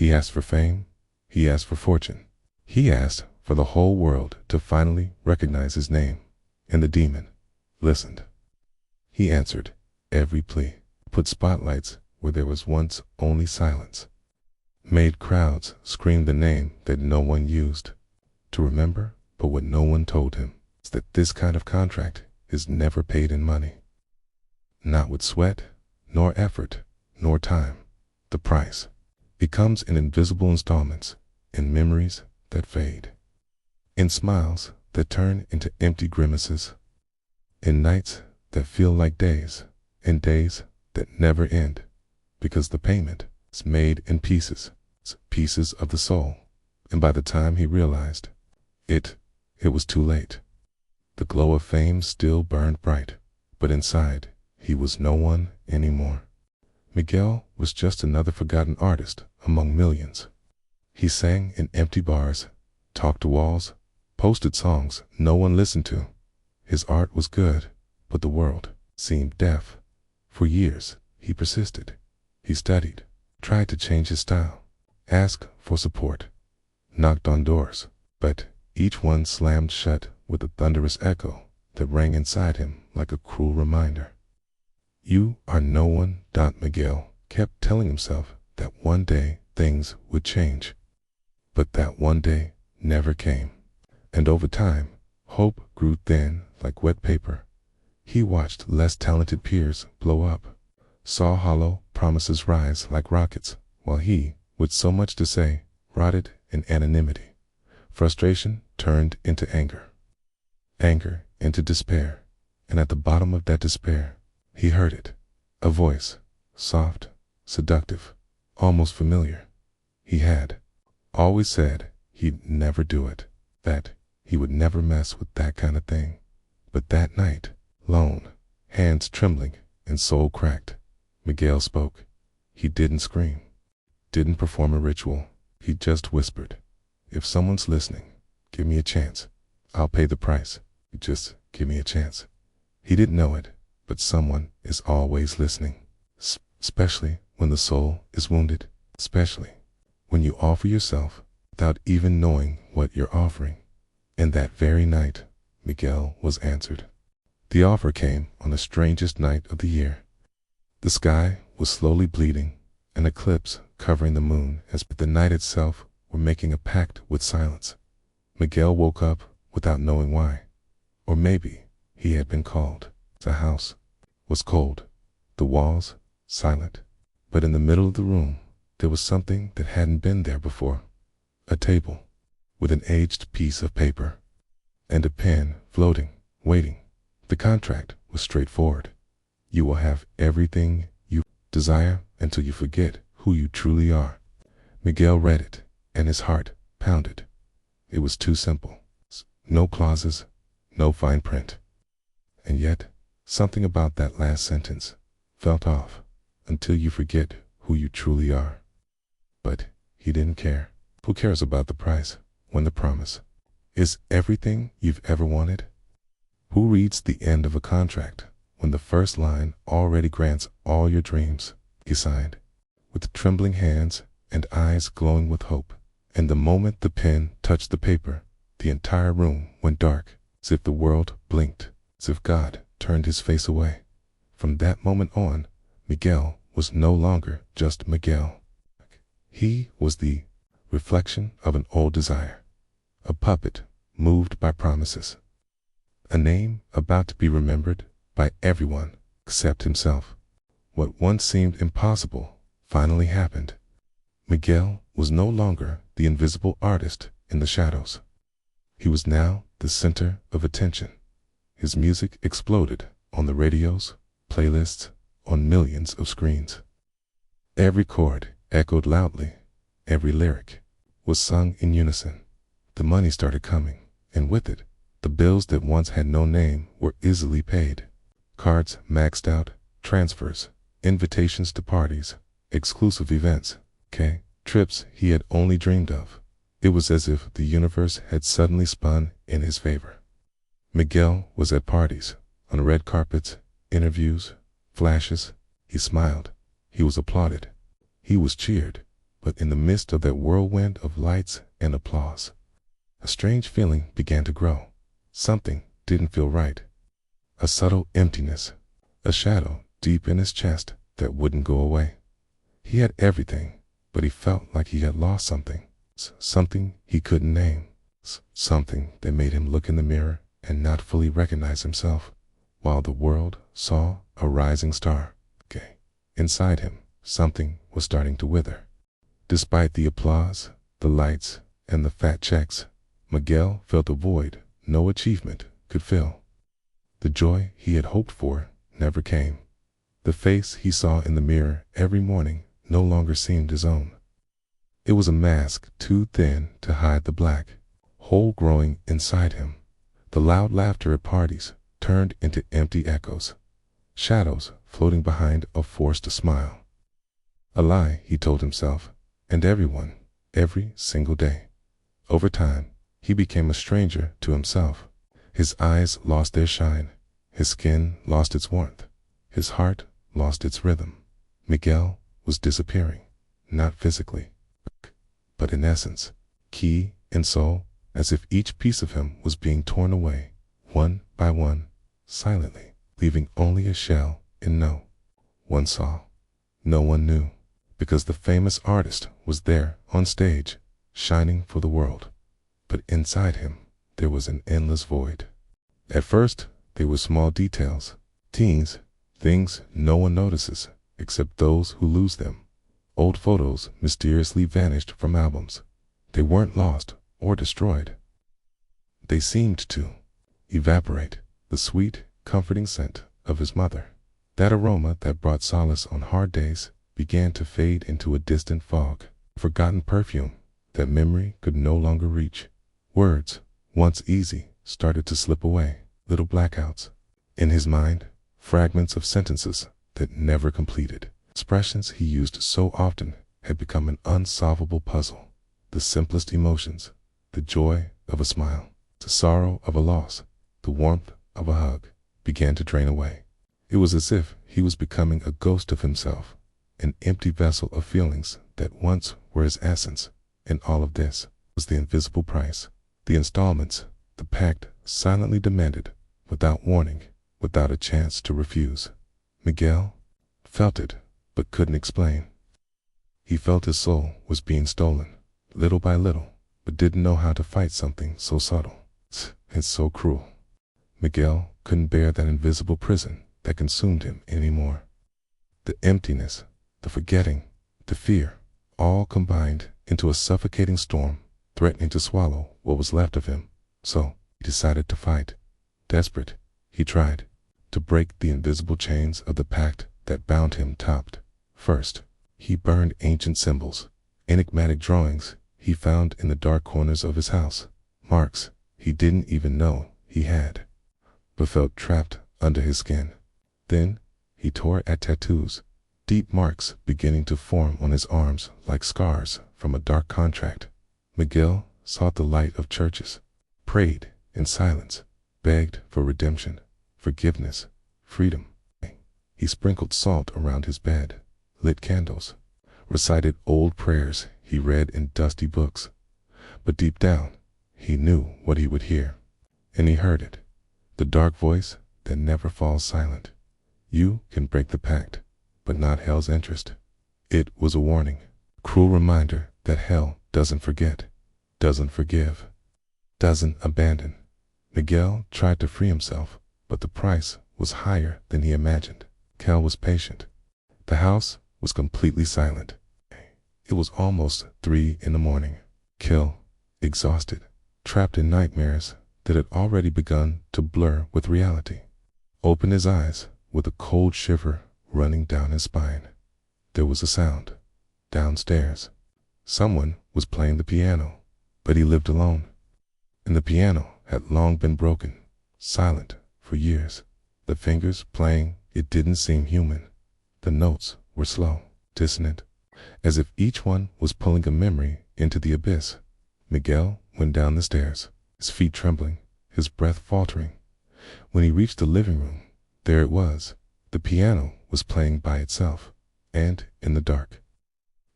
He asked for fame. He asked for fortune. He asked for the whole world to finally recognize his name. And the demon listened. He answered every plea, put spotlights where there was once only silence, made crowds scream the name that no one used to remember. But what no one told him is that this kind of contract is never paid in money. Not with sweat, nor effort, nor time. The price, it comes in invisible installments, in memories that fade, in smiles that turn into empty grimaces, in nights that feel like days, in days that never end, because the payment is made in pieces, pieces of the soul. And by the time he realized it was too late. The glow of fame still burned bright, but inside he was no one anymore. Miguel was just another forgotten artist among millions. He sang in empty bars, talked to walls, posted songs no one listened to. His art was good, but the world seemed deaf. For years he persisted. He studied, tried to change his style, asked for support, knocked on doors, but each one slammed shut with a thunderous echo that rang inside him like a cruel reminder. You are no one. Miguel kept telling himself that one day things would change. But that one day never came. And over time, hope grew thin like wet paper. He watched less talented peers blow up, saw hollow promises rise like rockets, while he, with so much to say, rotted in anonymity. Frustration turned into anger, anger into despair, and at the bottom of that despair, he heard it, a voice, soft, seductive, almost familiar. He had always said he'd never do it, that he would never mess with that kind of thing. But that night, lone, hands trembling and soul cracked, Miguel spoke. He didn't scream, didn't perform a ritual. He just whispered, "If someone's listening, give me a chance. I'll pay the price. Just give me a chance." He didn't know it, but someone is always listening, especially when the soul is wounded, especially when you offer yourself without even knowing what you're offering. And that very night, Miguel was answered. The offer came on the strangest night of the year. The sky was slowly bleeding, an eclipse covering the moon as if the night itself were making a pact with silence. Miguel woke up without knowing why. Or maybe he had been called. The house was cold, the walls silent, but in the middle of the room there was something that hadn't been there before. A table with an aged piece of paper and a pen floating, waiting. The contract was straightforward. You will have everything you desire until you forget who you truly are. Miguel read it, and his heart pounded. It was too simple. No clauses, no fine print. And yet, something about that last sentence felt off. Until you forget who you truly are. But he didn't care. Who cares about the price when the promise is everything you've ever wanted? Who reads the end of a contract when the first line already grants all your dreams? He signed, with trembling hands and eyes glowing with hope. And the moment the pen touched the paper, the entire room went dark, as if the world blinked, as if God turned his face away. From that moment on, Miguel was no longer just Miguel. He was the reflection of an old desire, a puppet moved by promises, a name about to be remembered by everyone except himself. What once seemed impossible finally happened. Miguel was no longer the invisible artist in the shadows. He was now the center of attention. His music exploded on the radios, playlists, on millions of screens. Every chord echoed loudly. Every lyric was sung in unison. The money started coming, and with it, the bills that once had no name were easily paid. Cards maxed out, transfers, invitations to parties, exclusive events, trips he had only dreamed of. It was as if the universe had suddenly spun in his favor. Miguel was at parties, on red carpets, interviews, flashes. He smiled. He was applauded. He was cheered. But in the midst of that whirlwind of lights and applause, a strange feeling began to grow. Something didn't feel right. A subtle emptiness, a shadow deep in his chest that wouldn't go away. He had everything, but he felt like he had lost something. Something he couldn't name. Something that made him look in the mirror and not fully recognize himself, while the world saw a rising star. Inside him, something was starting to wither. Despite the applause, the lights, and the fat checks, Miguel felt a void no achievement could fill. The joy he had hoped for never came. The face he saw in the mirror every morning no longer seemed his own. It was a mask too thin to hide the black hole growing inside him. The loud laughter at parties turned into empty echoes, shadows floating behind a forced smile. A lie, he told himself, and everyone, every single day. Over time, he became a stranger to himself. His eyes lost their shine, his skin lost its warmth, his heart lost its rhythm. Miguel was disappearing, not physically, but in essence, key and soul, as if each piece of him was being torn away, one by one, silently, leaving only a shell and no one saw, no one knew, because the famous artist was there on stage, shining for the world. But inside him, there was an endless void. At first, they were small details, things no one notices except those who lose them. Old photos mysteriously vanished from albums. They weren't lost or destroyed. They seemed to evaporate. The sweet, comforting scent of his mother, that aroma that brought solace on hard days, began to fade into a distant fog. A forgotten perfume that memory could no longer reach. Words, once easy, started to slip away, little blackouts. In his mind, fragments of sentences that never completed. Expressions he used so often had become an unsolvable puzzle. The simplest emotions, the joy of a smile, the sorrow of a loss, the warmth of a hug, began to drain away. It was as if he was becoming a ghost of himself, an empty vessel of feelings that once were his essence. And all of this was the invisible price, the installments, the pact silently demanded, without warning, without a chance to refuse. Miguel felt it, but couldn't explain. He felt his soul was being stolen, little by little, but didn't know how to fight something so subtle and so cruel. Miguel couldn't bear that invisible prison that consumed him anymore. The emptiness, the forgetting, the fear, all combined into a suffocating storm, threatening to swallow what was left of him. So he decided to fight. Desperate, he tried to break the invisible chains of the pact that bound him. First, he burned ancient symbols, enigmatic drawings he found in the dark corners of his house, marks he didn't even know he had, but felt trapped under his skin. Then he tore at tattoos, deep marks beginning to form on his arms like scars from a dark contract. Miguel sought the light of churches, prayed in silence, begged for redemption, forgiveness, freedom. He sprinkled salt around his bed, lit candles, recited old prayers he read in dusty books. But deep down, he knew what he would hear, and he heard it, the dark voice that never falls silent. You can break the pact, but not hell's interest. It was a warning, a cruel reminder that hell doesn't forget, doesn't forgive, doesn't abandon. Miguel tried to free himself, but the price was higher than he imagined. Kel was patient. The house was completely silent. It was almost 3 in the morning. Kel, exhausted, trapped in nightmares that had already begun to blur with reality, opened his eyes with a cold shiver running down his spine. There was a sound. Downstairs, someone was playing the piano, but he lived alone, and the piano had long been broken, silent for years. The fingers playing, it didn't seem human. The notes were slow, dissonant, as if each one was pulling a memory into the abyss. Miguel went down the stairs, his feet trembling, his breath faltering. When he reached the living room, there it was. The piano was playing by itself, and in the dark,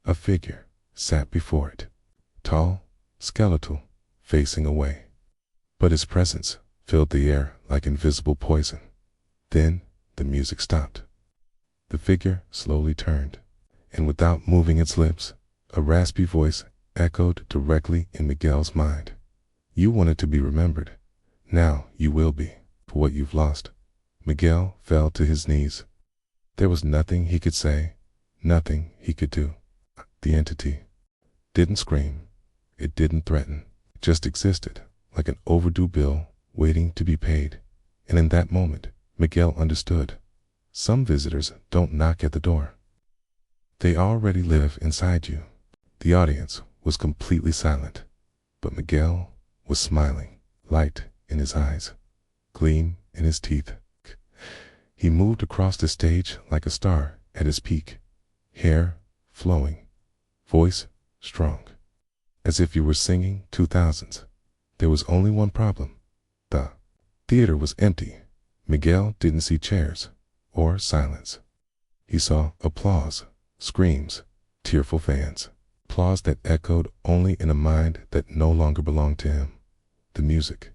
a figure, sat before it, tall, skeletal, facing away. But his presence filled the air like invisible poison. Then the music stopped. The figure slowly turned, and without moving its lips, a raspy voice echoed directly in Miguel's mind. You wanted to be remembered. Now you will be, for what you've lost. Miguel fell to his knees. There was nothing he could say, nothing he could do. The entity didn't scream, it didn't threaten, it just existed, like an overdue bill waiting to be paid. And in that moment, Miguel understood. Some visitors don't knock at the door. They already live inside you. The audience was completely silent, but Miguel was smiling, light in his eyes, gleam in his teeth. He moved across the stage like a star at his peak, hair flowing, voice strong, as if you were singing 2000s. There was only one problem. The theater was empty. Miguel didn't see chairs or silence. He saw applause, screams, tearful fans, applause that echoed only in a mind that no longer belonged to him. The music,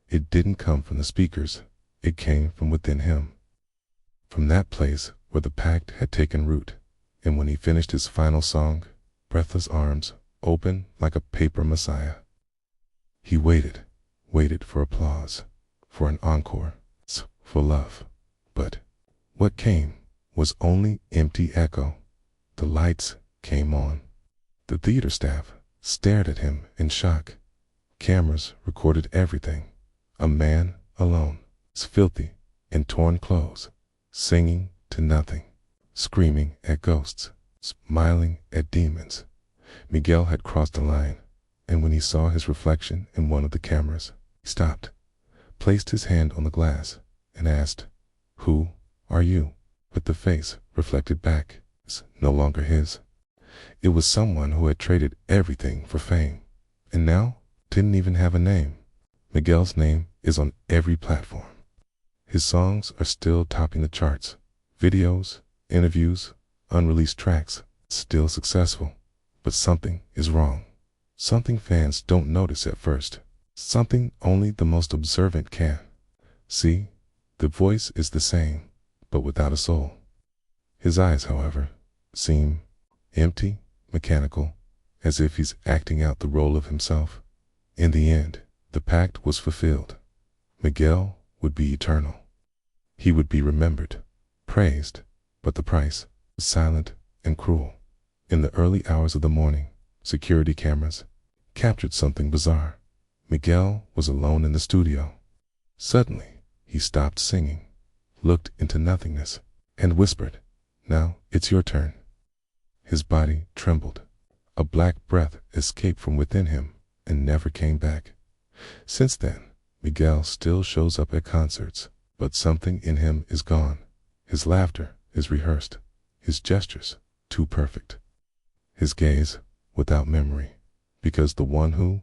it didn't come from the speakers, it came from within him. From that place where the pact had taken root, and when he finished his final song, breathless arms open like a paper messiah. He waited for applause, for an encore, for love. But what came was only empty echo. The lights came on. The theater staff stared at him in shock. Cameras recorded everything. A man alone, filthy, in torn clothes, singing to nothing, screaming at ghosts, smiling at demons. Miguel had crossed the line, and when he saw his reflection in one of the cameras, he stopped, placed his hand on the glass, and asked, "Who are you?" But the face reflected back, no longer his. It was someone who had traded everything for fame, and now didn't even have a name. Miguel's name is on every platform. His songs are still topping the charts. Videos, interviews, unreleased tracks, still successful. But something is wrong. Something fans don't notice at first. Something only the most observant can. See, the voice is the same, but without a soul. His eyes, however, seem empty, mechanical, as if he's acting out the role of himself. In the end, the pact was fulfilled. Miguel would be eternal. He would be remembered, praised, but the price was silent and cruel. In the early hours of the morning, security cameras captured something bizarre. Miguel was alone in the studio. Suddenly, he stopped singing, looked into nothingness, and whispered, "Now it's your turn." His body trembled. A black breath escaped from within him and never came back. Since then, Miguel still shows up at concerts, but something in him is gone. His laughter is rehearsed, his gestures too perfect, his gaze without memory, because the one who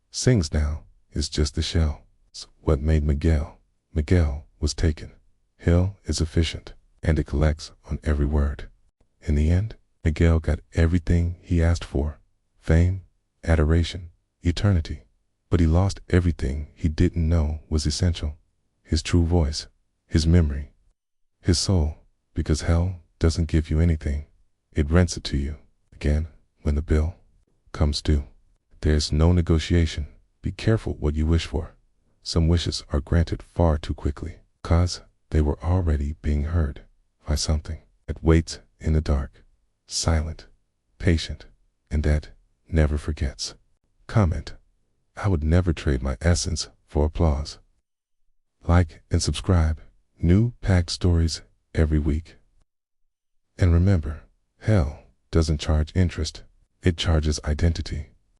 sings now is just the shell. It's what made Miguel. Miguel was taken. Hell is efficient, and it collects on every word. In the end, Miguel got everything he asked for: fame, adoration, eternity. But he lost everything he didn't know was essential: his true voice, his memory, his soul, because hell doesn't give you anything. It rents it to you again when the bill comes due. There's no negotiation. Be careful what you wish for. Some wishes are granted far too quickly, 'cause they were already being heard by something that waits in the dark, silent, patient, and that never forgets. Comment: I would never trade my essence for applause. Like and subscribe. New pact stories every week. And remember, hell doesn't charge interest, it charges identity.